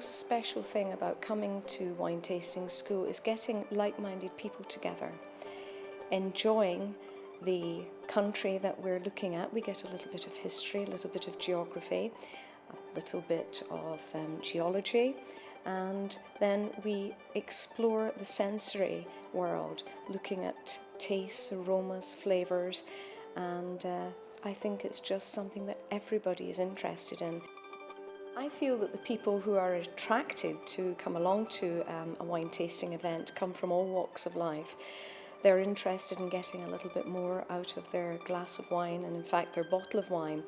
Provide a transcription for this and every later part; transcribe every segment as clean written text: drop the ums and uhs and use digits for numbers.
most special thing about coming to wine tasting school is getting like-minded people together, enjoying the country that we're looking at. We get a little bit of history, a little bit of geography, a little bit of geology, and then we explore the sensory world, looking at tastes, aromas, flavours, and I think it's just something that everybody is interested in. I feel that the people who are attracted to come along to a wine tasting event come from all walks of life. They're interested in getting a little bit more out of their glass of wine and in fact their bottle of wine.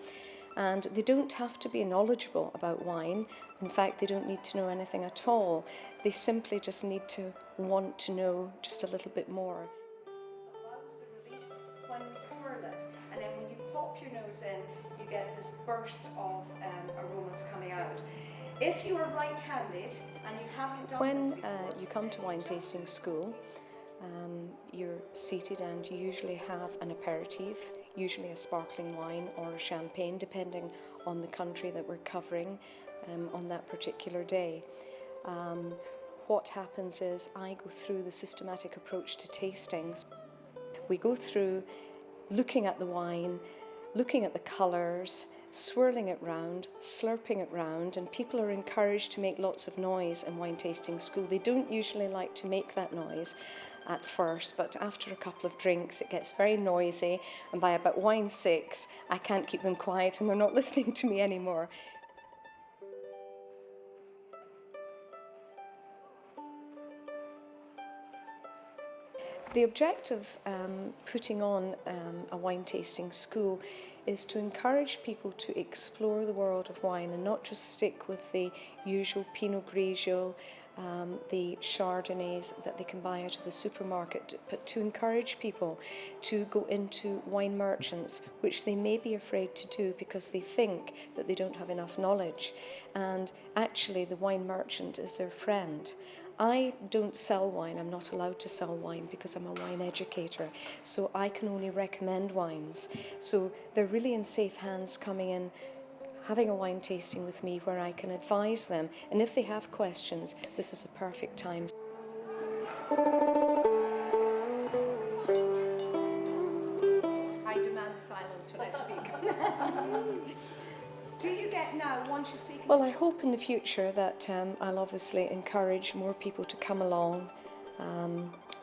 And they don't have to be knowledgeable about wine. In fact, they don't need to know anything at all. They simply just need to want to know just a little bit more. This allows the release when we swirl it, and then when you pop your nose in, you get this burst of aromas coming out. If you are right-handed and you haven't done this before, when you come to wine tasting school, you're seated and you usually have an aperitif, usually a sparkling wine or a champagne, depending on the country that we're covering on that particular day. What happens is I go through the systematic approach to tastings. We go through looking at the wine, looking at the colours, swirling it round, slurping it round, and people are encouraged to make lots of noise in wine tasting school. They don't usually like to make that noise at first, but after a couple of drinks it gets very noisy, and by about wine 6 I can't keep them quiet and they're not listening to me anymore. The objective putting on a wine tasting school is to encourage people to explore the world of wine and not just stick with the usual Pinot Grigio, the Chardonnays that they can buy out of the supermarket, but to encourage people to go into wine merchants, which they may be afraid to do because they think that they don't have enough knowledge. And actually the wine merchant is their friend. I don't sell wine, I'm not allowed to sell wine because I'm a wine educator, so I can only recommend wines. So they're really in safe hands coming in, having a wine tasting with me where I can advise them, and if they have questions, this is a perfect time. I demand silence when I speak. Do you get now, once you've taken... Well, I hope in the future that I'll obviously encourage more people to come along,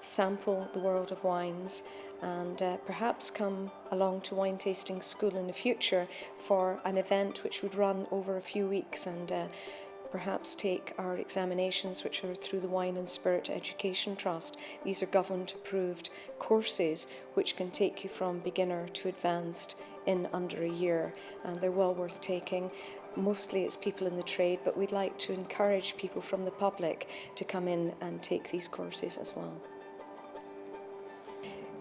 sample the world of wines, and perhaps come along to wine tasting school in the future for an event which would run over a few weeks, and perhaps take our examinations, which are through the Wine and Spirit Education Trust. These are government approved courses which can take you from beginner to advanced in under a year, and they're well worth taking. Mostly it's people in the trade, but we'd like to encourage people from the public to come in and take these courses as well.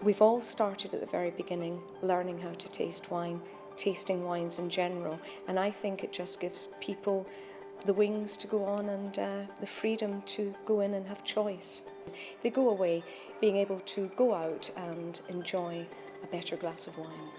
We've all started at the very beginning learning how to taste wine, tasting wines in general, and I think it just gives people the wings to go on and the freedom to go in and have choice. They go away being able to go out and enjoy a better glass of wine.